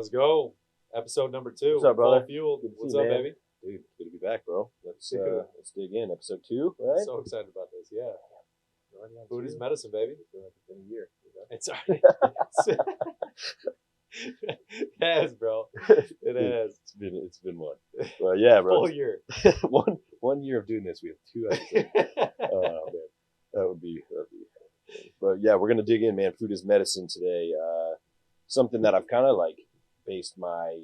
Let's go. Episode number 2. What's up, brother? Full fueled. Good to What's see up, you, man. baby? Dude, good to be back, bro. Let's Yeah. let's dig in. Episode 2, I'm right? so excited about this. Yeah. We're already on Food 2. is medicine, baby. I feel like it's been a year. You know? It's already. It has, bro. It has. It's been one. Well, yeah, bro. Full year. one year of doing this. We have 2 episodes. Oh man, that would be. But yeah, we're gonna dig in, man. Food is medicine today. Something that I've kind of like based my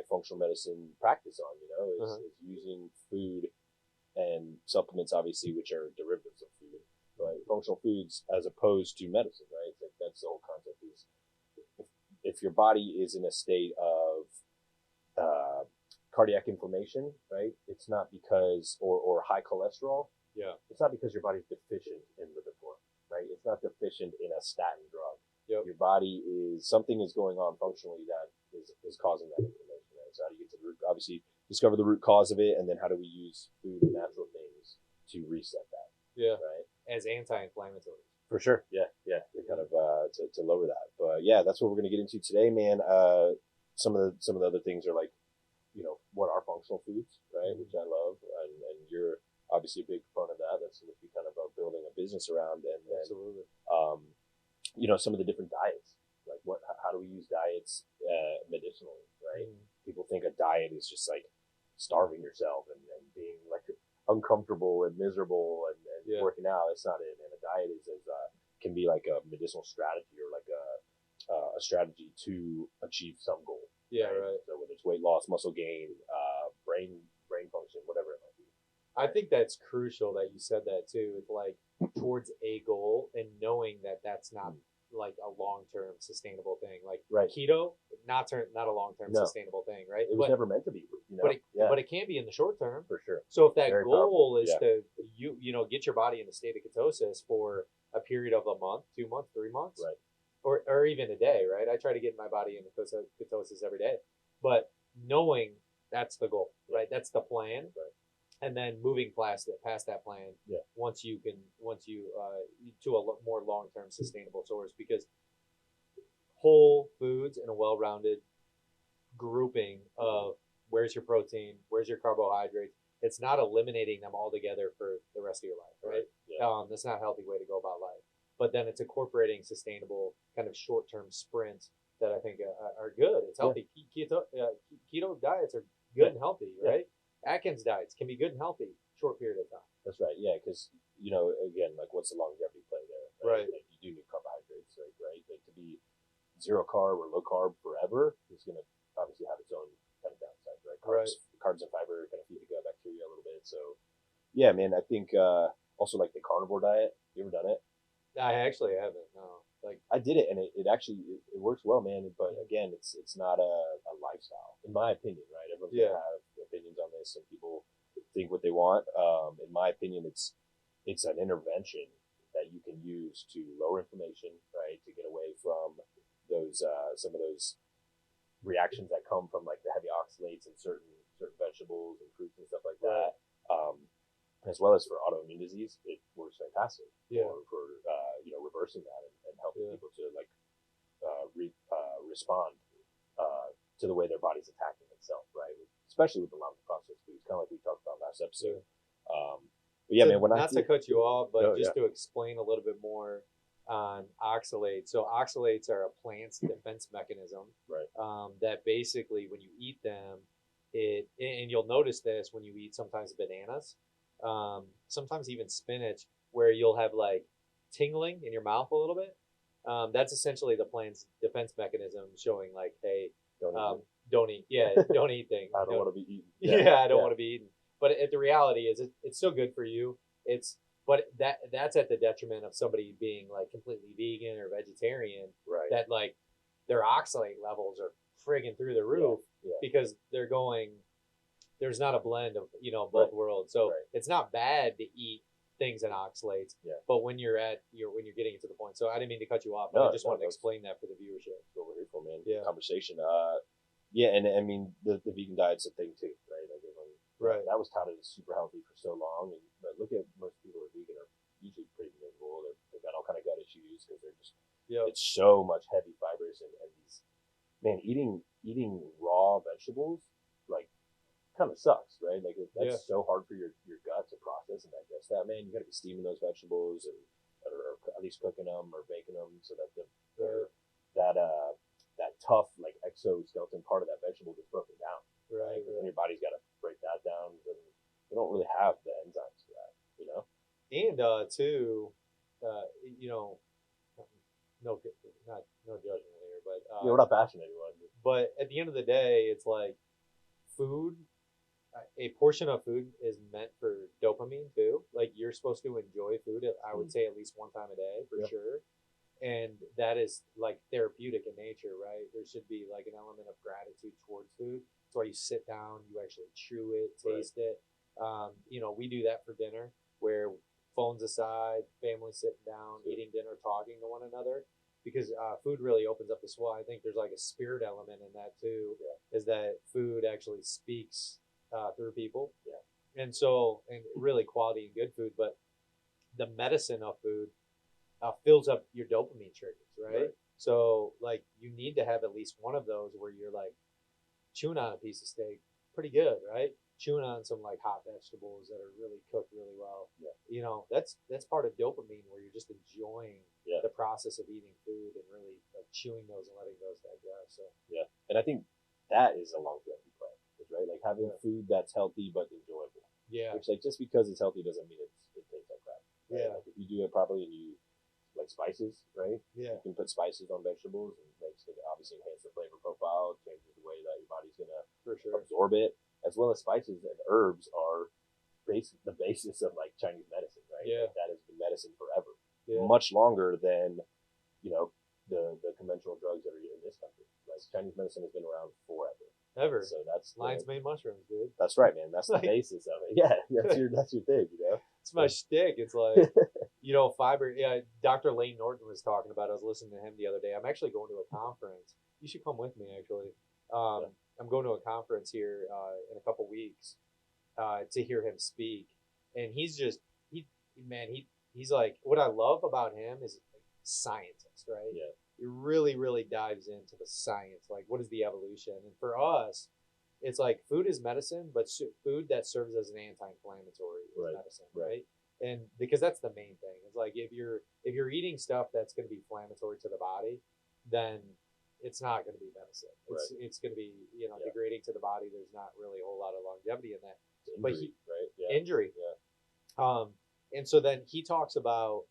functional medicine practice on. You know, is using food and supplements, obviously, which are derivatives of food, but functional foods as opposed to medicine, right? Like that's the whole concept. Is if your body is in a state of cardiac inflammation, right? It's not because or high cholesterol. Yeah. It's not because your body's deficient in lipitor, right? It's not deficient in a statin drug. Yep. Your body something is going on functionally that is causing that inflammation. Right? So how do you get to the root? Obviously, discover the root cause of it, and then how do we use food and natural things to reset that? Yeah. Right. As anti-inflammatory. For sure. Yeah. To kind of to lower that. But yeah, that's what we're gonna get into today, man. Some of the other things are like, you know, what are functional foods, right? Which I love, and you're obviously a big proponent of that. That's what we kind of are building a business around, and Absolutely. you know, some of the different diets, like how do we use diets medicinally, right? People think a diet is just like starving yourself and being like uncomfortable and miserable and working out. That's not it, man. A diet can be like a medicinal strategy or like a strategy to achieve some goal. Yeah, right. So whether it's weight loss, muscle gain, brain function, whatever it might be. I think that's crucial that you said that too. It's like towards a goal and knowing that that's not like a long-term sustainable thing. Like keto, not a long-term sustainable thing, right? It was never meant to be, you know. But it can be in the short term for sure. So if that Very goal powerful. is to you know get your body in a state of ketosis for a period of a month, 2 months, 3 months, right, or even a day, right? I try to get my body in ketosis every day, but knowing that's the goal, right? That's the plan, right. And then moving past that plan, once you to a more long-term sustainable source, because whole foods and a well-rounded grouping of where's your protein, where's your carbohydrates, it's not eliminating them altogether for the rest of your life, right? That's not a healthy way to go about life. But then it's incorporating sustainable kind of short-term sprints that I think are good. It's healthy. Keto diets are good and healthy, right? Atkins diets can be good and healthy short period of time. That's right. Yeah, because you know, again, like what's the longevity play there? Right. Like you do need carbohydrates, right? Like to be zero carb or low carb forever is going to obviously have its own kind of downsides, right? Carbs and fiber kind of feed the gut bacteria a little bit. So, yeah, man, I think also like the carnivore diet. You ever done it? I actually haven't. No. Like I did it, and it actually it works well, man. But again, it's not a lifestyle, in my opinion, right? Everyone's gonna have opinions on this, and people think what they want. In my opinion, it's an intervention that you can use to lower inflammation, right? To get away from those some of those reactions that come from like the heavy oxalates in certain vegetables and fruits and stuff like that. As well as for autoimmune disease, it works fantastic for you know, reversing that and helping people to like respond to the way their body's attacking itself, right? Especially with a lot of the processed foods, kind of like we talked about last episode. But yeah, man, not to cut you off, but just to explain a little bit more on oxalates. So oxalates are a plant's defense mechanism, right? That basically when you eat them, and you'll notice this when you eat sometimes bananas, sometimes even spinach, where you'll have like tingling in your mouth a little bit. That's essentially the plant's defense mechanism showing like, hey, don't eat. Yeah, don't eat things. I don't want to be eaten. I don't want to be eaten. But the reality is, it's still good for you. But that's at the detriment of somebody being like completely vegan or vegetarian. Right. That like their oxalate levels are friggin' through the roof because they're going. There's not a blend of both worlds, so it's not bad to eat things in oxalates. Yeah. But when you're getting it to the point, so I didn't mean to cut you off, but I just wanted to explain that for the viewership. That's what we're here for, man. Yeah. Conversation. And I mean the vegan diet's a thing too, right? Like that was touted as super healthy for so long, but look at most people who are vegan are usually pretty miserable. They've got all kind of gut issues because they're just it's so much heavy fibers and these man eating eating raw vegetables, like, kind of sucks, right? Like, that's so hard for your gut to process and digest that, man. You got to be steaming those vegetables or at least cooking them or baking them so that that tough, like, exoskeleton part of that vegetable gets broken down. Right. And your body's got to break that down. And we don't really have the enzymes for that, you know? And too, you know, no, no judgment here, but we're not bashing anyone. But at the end of the day, it's like food. A portion of food is meant for dopamine too. Like, you're supposed to enjoy food. I would say at least one time a day for sure. And that is like therapeutic in nature, right? There should be like an element of gratitude towards food. That's why you sit down, you actually chew it, taste it. You know, we do that for dinner, where phones aside, family sitting down, eating dinner, talking to one another, because food really opens up the soul. I think there's like a spirit element in that too, is that food actually speaks through people. And so, and really quality and good food, but the medicine of food fills up your dopamine triggers, right? So, like, you need to have at least one of those where you're like chewing on a piece of steak, pretty good, right? Chewing on some like hot vegetables that are really cooked really well. You know, that's part of dopamine, where you're just enjoying the process of eating food and really like chewing those and letting those digest. So and I think that is a longevity plan, right? Like, having food that's healthy but enjoyable. Which, like, just because it's healthy doesn't mean it tastes like crap. Right? Like, if you do it properly and you like spices, right? You can put spices on vegetables and makes it obviously enhance the flavor profile, changes the way that your body's gonna absorb it, as well as spices and herbs are the basis of like Chinese medicine, right? Like, that has been medicine forever, much longer than, you know, the conventional drugs that are in this country. Like, Chinese medicine has been around forever. So that's lion's mane mushrooms, dude. That's right, man. That's the basis of it. Yeah, that's your thing, you know. It's my shtick. It's like, you know, fiber. Yeah, Dr. Lane Norton was talking about it. I was listening to him the other day. I'm actually going to a conference. You should come with me, actually. I'm going to a conference here in a couple weeks to hear him speak, and he's like, what I love about him is like scientist, right? He really, really dives into the science. Like, what is the evolution? And for us, it's like food is medicine, but food that serves as an anti-inflammatory is medicine, right? And because that's the main thing. It's like, if you're eating stuff that's going to be inflammatory to the body, then it's not going to be medicine. It's going to be, you know, degrading to the body. There's not really a whole lot of longevity in that. Injury, injury. And so then he talks about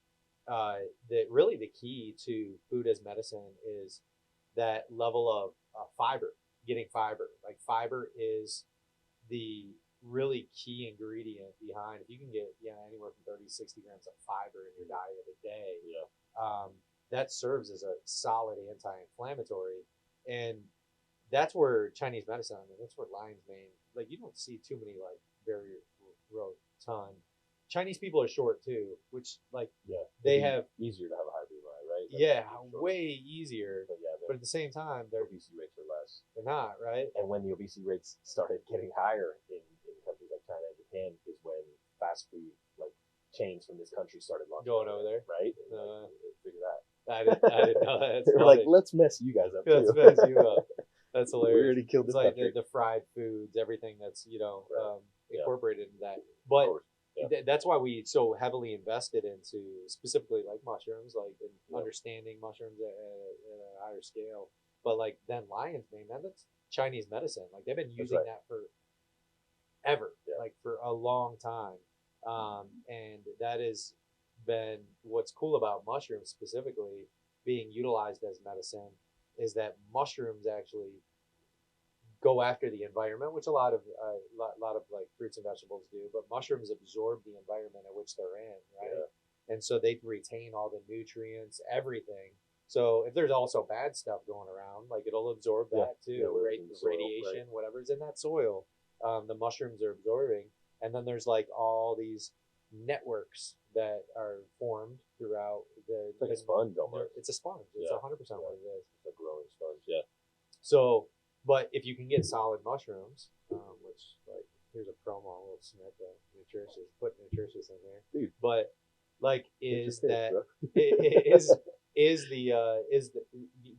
that really the key to food as medicine is that level of fiber, getting fiber. Like, fiber is the really key ingredient behind, if you can get anywhere from 30 to 60 grams of fiber in your diet a day, that serves as a solid anti-inflammatory. And that's where Chinese medicine, I mean, that's where lion's mane, like, you don't see too many like very rotund. Chinese people are short too, which like they have easier to have a high BMI, right? Way easier. But at the same time, their obesity rates are less. They're not, right? And when the obesity rates started getting higher in countries like China and Japan, is when fast food like chains from this country started launching going over there, right? Figure that. I didn't know that. They're like, let's mess you guys up. Let's mess you up. That's hilarious. We already killed this like the fried foods, everything that's incorporated in that. But that's why we so heavily invested into specifically like mushrooms, like understanding mushrooms at a higher scale. But like then lion's mane, that's Chinese medicine. Like, they've been using that for ever, like for a long time. And that has been what's cool about mushrooms specifically being utilized as medicine, is that mushrooms actually go after the environment, which a lot of like fruits and vegetables do, but mushrooms absorb the environment in which they're in, right? And so they retain all the nutrients, everything. So if there's also bad stuff going around, like, it'll absorb that too, right? Radiation, whatever's in that soil, the mushrooms are absorbing. And then there's like all these networks that are formed throughout it's like a sponge almost. It's a sponge. It's 100% what it is. It's a growing sponge. So, but if you can get solid mushrooms, which, like, here's a promo, a little snip of nutritious, put nutritious in there. Dude. But like, is that it is is the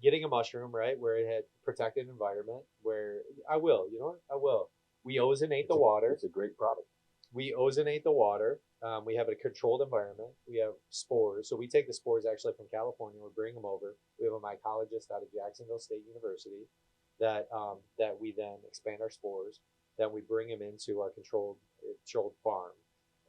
getting a mushroom, right, where it had protected environment, where I will, you know what, I will. We ozonate the water. It's a great product. We ozonate the water. We have a controlled environment. We have spores. So we take the spores actually from California. We bring them over. We have a mycologist out of Jacksonville State University that we then expand our spores. Then we bring them into our controlled farm,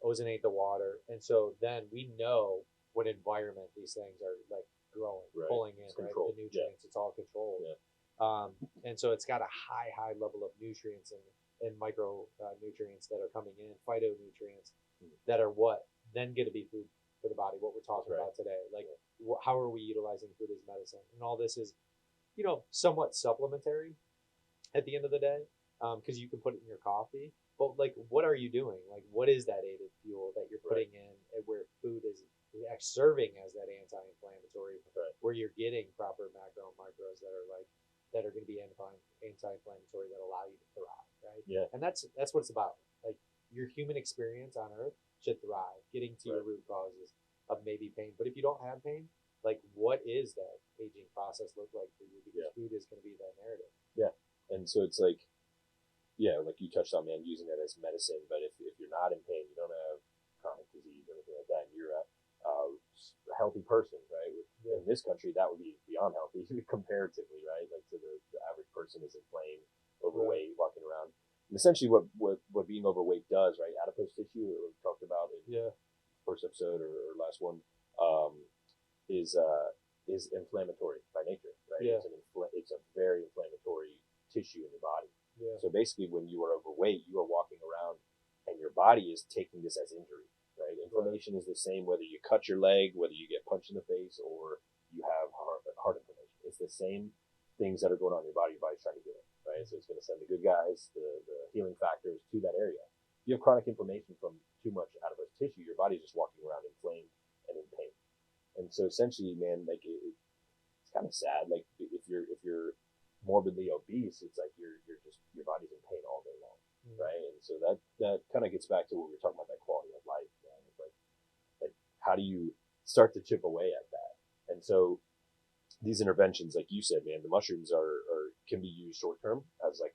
ozonate the water, and so then we know what environment these things are like growing, right, pulling in, right? The nutrients. Yeah. It's all controlled. Yeah. And so it's got a high level of nutrients and micro nutrients that are coming in, phytonutrients that are what then going to be food for the body. What we're talking about today, like how are we utilizing food as medicine, and all this is, somewhat supplementary at the end of the day, because you can put it in your coffee. But like, what are you doing? Like, what is that aided fuel that you're putting in, where food is serving as that anti-inflammatory, where you're getting proper macro and micros that are going to be anti-inflammatory that allow you to thrive, right? Yeah. And that's what it's about. Like, your human experience on Earth should thrive, getting to your root causes of maybe pain. But if you don't have pain, like, what is that aging process look like for you? Because food is going to be that narrative. Yeah. And so it's like, like you touched on, man, using that as medicine. But if you're not in pain, you don't have chronic disease or anything like that, and you're a healthy person, right? In this country, that would be beyond healthy comparatively, right? Like, to the average person is inflamed, overweight, walking around. And essentially what being overweight does, right? Adipose tissue, that we talked about in the first episode or last one, is inflammatory by nature, right? Yeah. It's a very inflammatory tissue in your body. Yeah. So basically, when you are overweight, you are walking around and your body is taking this as injury, right? Inflammation is the same whether you cut your leg, whether you get punched in the face, or you have heart inflammation. It's the same things that are going on in your body. Your body's trying to heal it, right? So it's going to send the good guys, the healing factors to that area. If you have chronic inflammation from too much adipose tissue, your body's just walking around inflamed and in pain. And so essentially, man, like it's kind of sad. Like, if you're morbidly obese, it's like your body's in pain all day long, right? And so that kind of gets back to what we were talking about, that quality of life, man. It's like how do you start to chip away at that? And so these interventions, like you said, man, the mushrooms can be used short term as a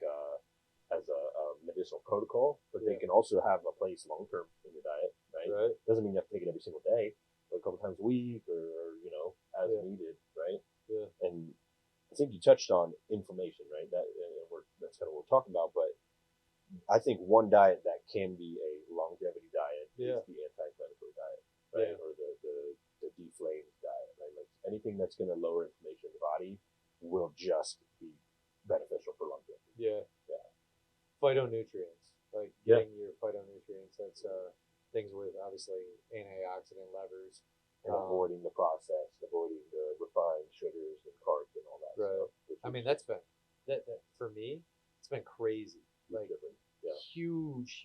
medicinal protocol, but they can also have a place long term in your diet, right? Doesn't mean you have to take it every single day, but a couple times a week, or as needed, right? Yeah. And I think you touched on inflammation, right? That's kind of what we're talking about. But I think one diet that can be a longevity diet is the anti-inflammatory diet, right? Or the deflamed diet, right? Like, anything that's going to lower inflammation in the body will just be beneficial for longevity. Yeah. Phytonutrients, like getting your phytonutrients. That's things with obviously antioxidant levers. And avoiding the processed, avoiding the refined sugars and carbs and all that stuff. I mean, that's been that for me, it's been crazy. Like, huge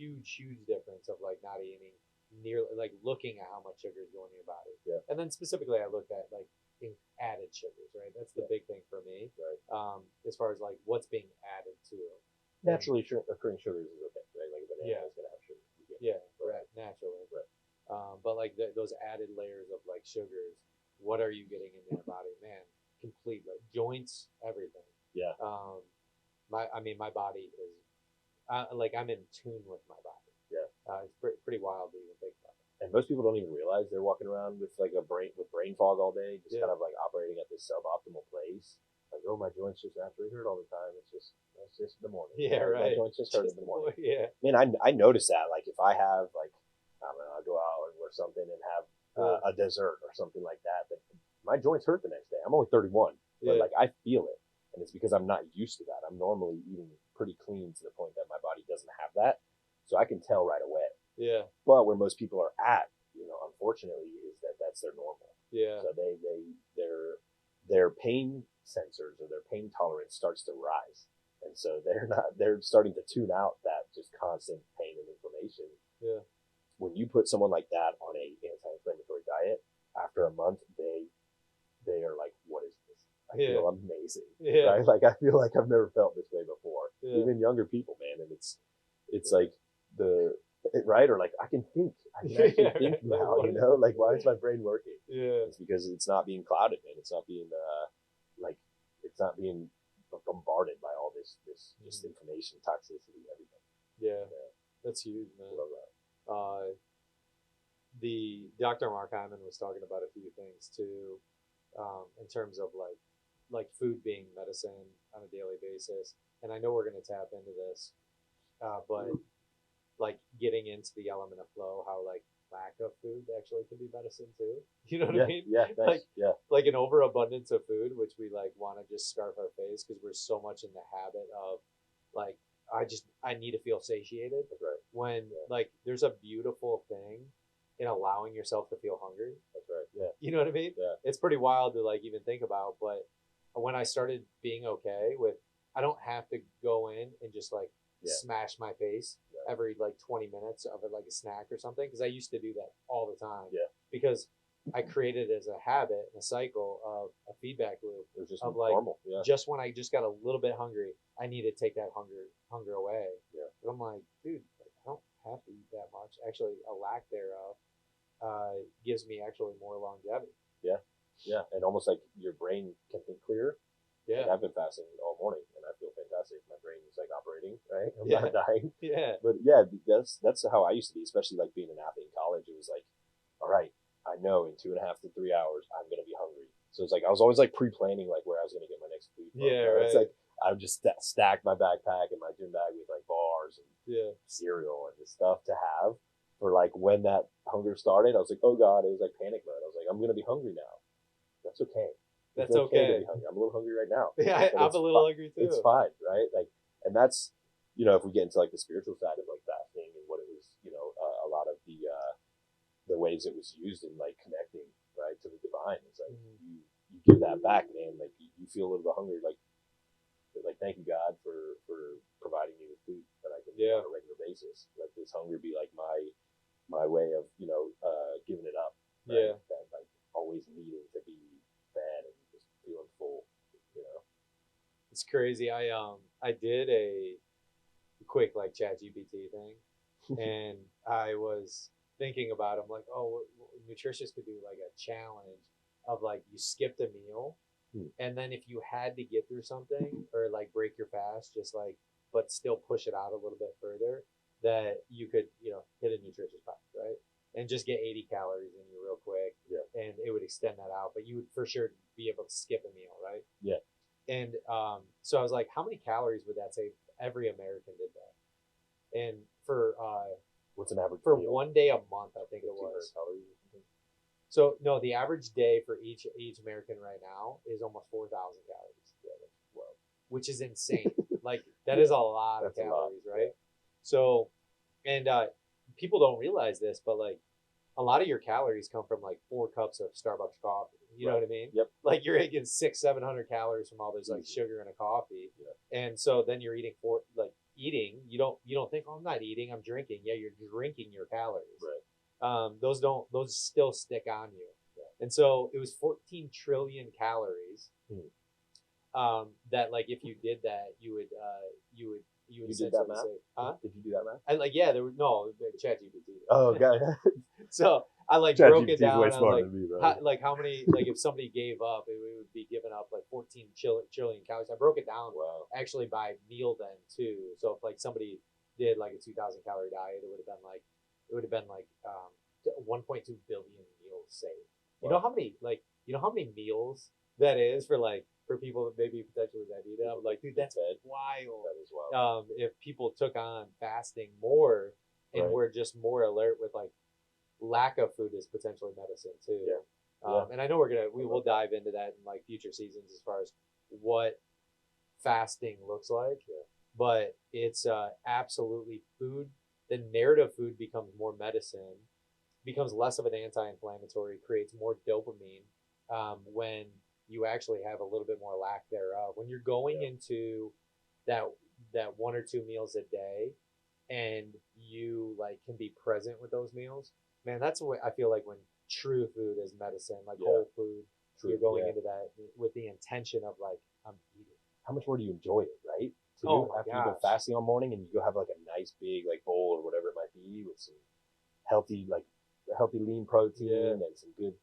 difference of like not eating nearly, like, looking at how much sugar is going in your body. Yeah. And then specifically, I looked at like added sugars, right? That's the big thing for me. Right. As far as like what's being added to it. Naturally occurring sugars is a thing, right? Like, a banana is going to have sugar. Naturally. Right. But like those added layers of like sugars, what are you getting in your body, man? Complete, like, joints, everything. Yeah. My body is like, I'm in tune with my body. Yeah. It's pretty wild to even think about it. And most people don't even realize they're walking around with like brain fog all day, just kind of like operating at this suboptimal place. Like, oh, my joints just naturally hurt all the time. It's just in the morning. Yeah, right. My joints just hurt in the morning. Yeah. Man, I notice that. Like, if I have, like, I don't know, I go out or something and have a dessert or something like that, my joints hurt the next day. I'm only 31, but like, I feel it, and it's because I'm not used to that. I'm normally eating pretty clean to the point that my body doesn't have that, so I can tell right away. Yeah. But where most people are at, unfortunately, is that's their normal. Yeah. So their pain sensors or their pain tolerance starts to rise, and so they're starting to tune out that just constant pain and inflammation. Yeah. When you put someone like that on a anti-inflammatory diet, after a month, they are like, what is this? I feel amazing. Yeah. Right? Like, I feel like I've never felt this way before. Yeah. Even younger people, man. And it's like the right? Or like I can actually think now, you know, like why is my brain working? Yeah. It's because it's not being clouded, man. It's not being like it's not being bombarded by all this just information, toxicity, everything. Yeah, that's huge, man. I love that. The Dr. Mark Hyman was talking about a few things too, in terms of like food being medicine on a daily basis. And I know we're going to tap into this, but like getting into the element of flow, how like lack of food actually can be medicine too. You know what I mean? Yeah, nice. Like an overabundance of food, which we like want to just scarf our face because we're so much in the habit of like I need to feel satiated. That's right. When like there's a beautiful thing in allowing yourself to feel hungry. That's right. Yeah. You know what I mean? Yeah. It's pretty wild to like even think about. But when I started being okay with, I don't have to go in and just like smash my face every like 20 minutes of it, like a snack or something. Because I used to do that all the time. Yeah. Because I created it as a habit and a cycle of a feedback loop. It was just of like normal. Yeah. just when I just got a little bit hungry, I need to take that hunger away. Yeah. But I'm like, dude, I don't have to eat that much. Actually, a lack thereof gives me actually more longevity. Yeah. Yeah. And almost like your brain can think clearer. Yeah. Like I've been fasting all morning and I feel fantastic. My brain is like operating, right? I'm Yeah. not dying. Yeah. But yeah, that's how I used to be, especially like being an athlete in college. It was like, all right, I know in 2.5 to 3 hours I'm gonna be hungry. So it's like I was always like pre-planning like where I was gonna get my next food from. Yeah, right? right. It's like I would just stack my backpack and my gym bag with like bars and cereal and this stuff to have for like when that hunger started. I was like, oh god, it was like panic mode. I was like, I'm gonna be hungry now. That's okay. That's okay. To be hungry. I'm a little hungry right now. Yeah, I'm a little hungry too. It's fine, right? Like, and that's, you know, if we get into like the spiritual side of like fasting and what it was, you know, a lot of the ways it was used in like connecting, right, to the divine. It's like you give that back, man. Like you feel a little bit hungry, like thank you God for providing me with food that I can eat on a regular basis. Let this hunger be like my way of, you know, giving it up. Right? Yeah. That like always needing to be fed and just feeling full, you know. It's crazy. I did a quick like ChatGPT thing, and I was thinking about. I'm like, oh, nutritious could do like a challenge of like you skipped a meal, and then if you had to get through something or like break your fast, just like but still push it out a little bit further, that you could hit a nutritious path, right? And just get 80 calories in you real quick, and it would extend that out. But you would for sure be able to skip a meal, right? Yeah. And so I was like, how many calories would that save? Every American did that. And for what's an average for meal? 1 day a month, I think it was. So no, the average day for each American right now is almost 4,000 calories. Yeah, well, which is insane. Like that is a lot of calories, right? So, and people don't realize this, but like a lot of your calories come from like 4 cups of Starbucks coffee. You know what I mean? Yep. Like you're getting 600-700 calories from all this like sugar in a coffee, and so then you're eating eating. You don't think, oh, I'm not eating, I'm drinking. Yeah, you're drinking your calories. Right. Those still stick on you, and so it was 14 trillion calories. That like if you did that, you would did that math? Huh? Did you do that math? I like there was no ChatGPT. Oh god. So I like broke it down. I was like, how many, like if somebody gave up, it would be giving up like 14 trillion calories. I broke it down actually by meal then too. So if like somebody did like a 2,000 calorie diet, it would have been like 1.2 billion meals saved. You know how many meals that is for people that maybe potentially that eat it. I'm like, dude, that's wild. That is wild. If people took on fasting more and were just more alert with like lack of food is potentially medicine too. And I know we will dive into that in like future seasons as far as what fasting looks like. But it's absolutely food. The narrative food becomes more medicine, becomes less of an anti-inflammatory, creates more dopamine when you actually have a little bit more lack thereof. When you're going into that 1 or 2 meals a day and you like can be present with those meals, man, that's what I feel like when true food is medicine, like whole food. You're going into that with the intention of like, I'm eating. How much more do you enjoy it, right? to Oh do my after you've been gosh. fasting all morning, and you go have like a nice big like bowl or whatever it might be with some healthy lean protein and some good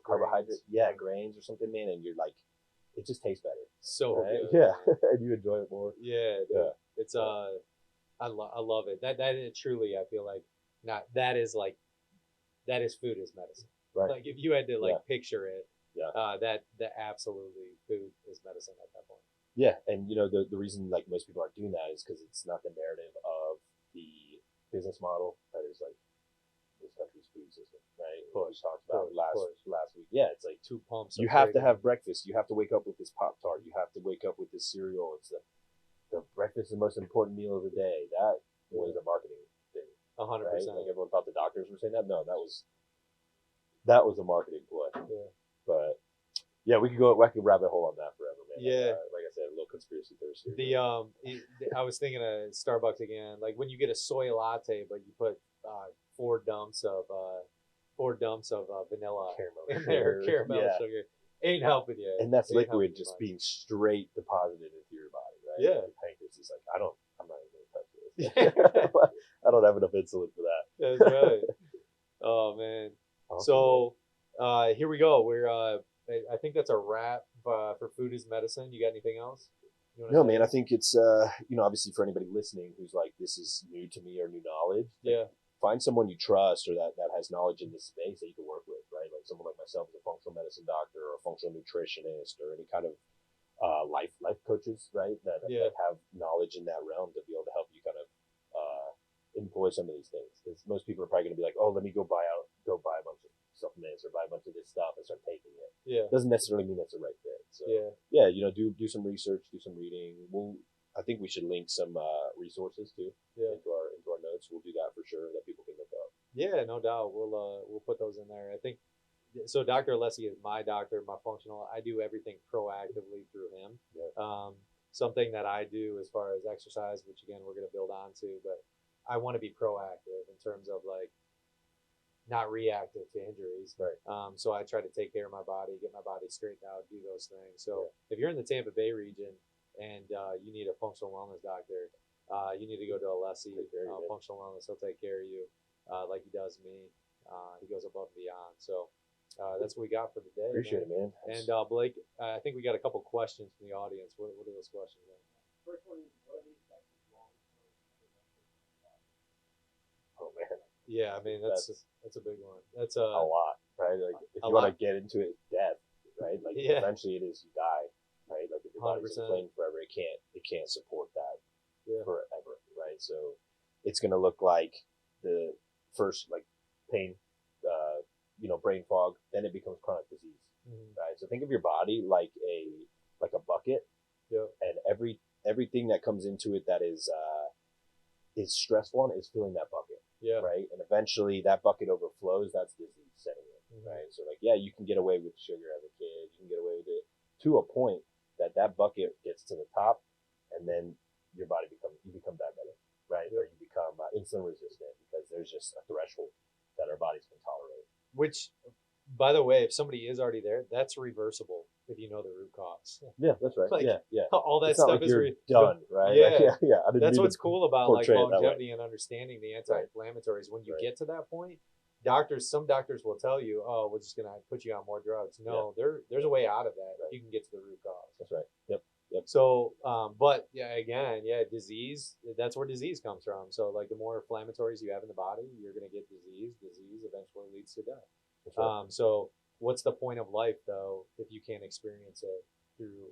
carbohydrates, grains or something, man, and you're like, it just tastes better. So right? good. Yeah, and you enjoy it more. Yeah, dude. Yeah. It's I love it. That is truly, I feel like that is food is medicine. Right. Like if you had to picture it, that absolutely food is medicine at that point. Yeah, and the reason like most people aren't doing that is because it's not the narrative of the business model that is like this country's food system, right? We just talked about last week. Yeah, it's like 2 pumps. You have to have breakfast. You have to wake up with this Pop-Tart. You have to wake up with this cereal. It's the breakfast is the most important meal of the day. That was a marketing thing. 100%. Right? Like everyone thought the doctors were saying that. No, that was a marketing play. Yeah. But yeah, we could rabbit hole on that forever, man. Yeah. Like I said, a little conspiracy theory. I was thinking of Starbucks again. Like when you get a soy latte, but you put 4 dumps of vanilla in there, caramel sugar, ain't helping you. And that's liquid just being straight deposited into your body, right? Yeah. Your pancreas is like, I'm not even gonna touch this. I don't have enough insulin for that. That's right. Oh man. Awesome. So here we go. We're I think that's a wrap for food is medicine. You got anything else? No, man. I think it's obviously for anybody listening who's like, this is new to me or new knowledge. Yeah. Find someone you trust or that has knowledge in this space that you can work with, right? Like someone like myself is a functional medicine doctor or a functional nutritionist or any kind of life coaches, right? That have knowledge in that realm to be able to help you kind of employ some of these things. Because most people are probably going to be like, oh, let me go buy a bunch of supplements or buy a bunch of this stuff and start taking it. Yeah. Doesn't necessarily mean that's the right fit. So do some research, do some reading. I think we should link some resources too into our notes. We'll do that for sure that people can look up. Yeah, no doubt. We'll put those in there. I think so. Dr. Alessi is my doctor, my functional. I do everything proactively through him. Yeah. Something that I do as far as exercise, which again we're going to build onto, but I want to be proactive in terms of like not reactive to injuries. Right. So I try to take care of my body, get my body straightened out, do those things. So if you're in the Tampa Bay region and you need a functional wellness doctor, you need to go to Alessi, functional wellness. He'll take care of you like he does me. He goes above and beyond. So that's what we got for today. Appreciate it, man. And Blake, I think we got a couple questions from the audience. What are those questions? First one is, what are the effects of long-term Oh man. Yeah, I mean that's a big one. That's a lot, right? Like if you want to get into it, death, right? Like eventually it is you die, right? Like if your body's inflamed forever, it can't support that forever, right? So it's gonna look like the first like pain, brain fog, then it becomes chronic disease, right? So think of your body like a bucket, and everything that comes into it that is stressful is filling that bucket. Yeah. Right. And eventually that bucket overflows. That's disease setting in. Right. So like, you can get away with sugar as a kid. You can get away with it to a point that bucket gets to the top, and then your body become diabetic, right? Or you become insulin resistant because there's just a threshold that our bodies can tolerate. Which, by the way, if somebody is already there, that's reversible if you know the root cause. Yeah, that's right. Like, yeah. All that stuff is done, right? Yeah, like, that's what's cool about like longevity and understanding the anti-inflammatories. When you get to that point, some doctors will tell you, "Oh, we're just gonna put you on more drugs." No, there's a way out of that. Right. You can get to the root cause. That's right. Yep. So, but disease. That's where disease comes from. So, like the more inflammatories you have in the body, you're gonna get disease. Disease eventually leads to death. That's right. So what's the point of life though if you can't experience it through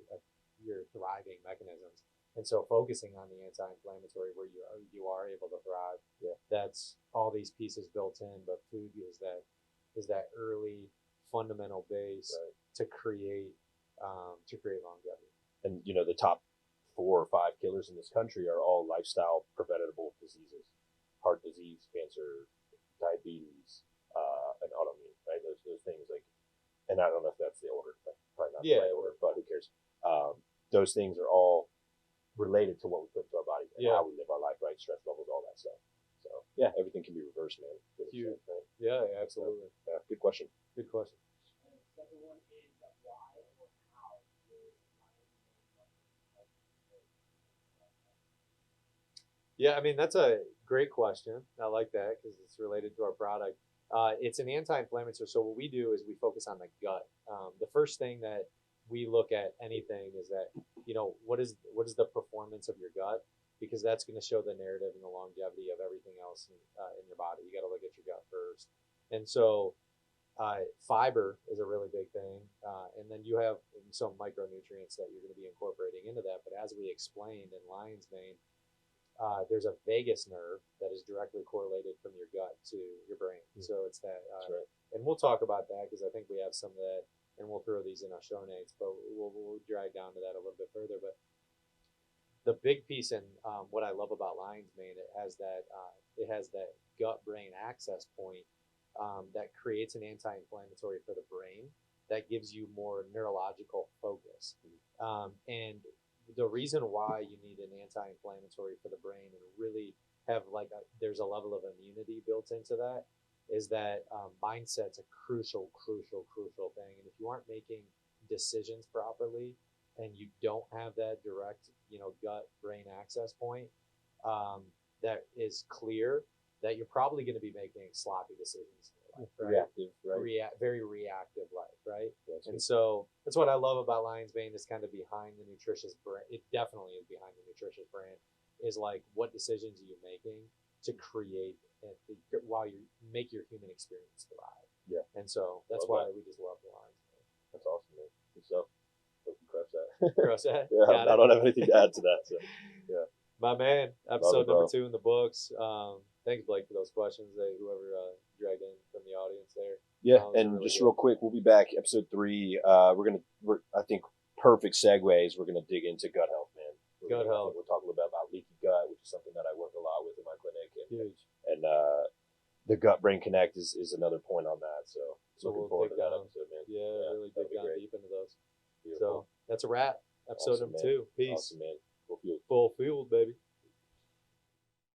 your thriving mechanisms? And so focusing on the anti-inflammatory where you are able to thrive, that's all these pieces built in. But food is that early fundamental base to create longevity. And the top 4 or 5 killers in this country are all lifestyle preventable diseases: heart disease, cancer, diabetes, and autoimmune. Right? Those things like. And I don't know if that's the order, probably not the right order, but who cares? Those things are all related to what we put into our bodies and how we live our life, right? Stress levels, all that stuff. So everything can be reversed, man. Huge. Right? Yeah, absolutely. Good question. Good question. And the second one is why or how is Yeah, I mean, that's a great question. I like that because it's related to our product. It's an anti-inflammatory. So what we do is we focus on the gut. The first thing that we look at anything is that, what is the performance of your gut, because that's going to show the narrative and the longevity of everything else in your body. You got to look at your gut first. And so fiber is a really big thing. And then you have some micronutrients that you're going to be incorporating into that. But as we explained in lion's mane, there's a vagus nerve that is directly correlated from your gut to your brain. So it's that, right. And we'll talk about that because I think we have some of that, and we'll throw these in our show notes, but we'll drag down to that a little bit further. But the big piece, and what I love about lion's mane, it has that gut brain access point that creates an anti-inflammatory for the brain that gives you more neurological focus. And the reason why you need an anti-inflammatory for the brain and really have there's a level of immunity built into that is that mindset's a crucial thing. And if you aren't making decisions properly and you don't have that direct, gut brain access point that is clear, that you're probably going to be making sloppy decisions. Life, right? Reactive, right? Very reactive life, right? That's and good. so that's what I love about lion's mane, is kind of behind the nutritious brand. It definitely is behind the nutritious brand. Is like, what decisions are you making to create while you make your human experience thrive? Yeah. And so that's why we just love the lion's mane. That's awesome, man. Good stuff. Hope you crush that. Crush that. Yeah, I don't have anything to add to that. So, yeah. My man, episode number bro. 2 in the books. Thanks, Blake, for those questions. Whoever dragged in from the audience there. Yeah, and really just good. Real quick, we'll be back episode 3. I think perfect segues. We're gonna dig into gut health, man. Gut health. We'll talk a little bit about leaky gut, which is something that I work a lot with in my clinic. Huge. And the gut brain connect is another point on that. So looking forward to that episode, man. Yeah, really dig down deep into those. Beautiful. So that's a wrap. Episode awesome, number 2. Peace. Awesome, man. Full fueled. Full fueled, baby.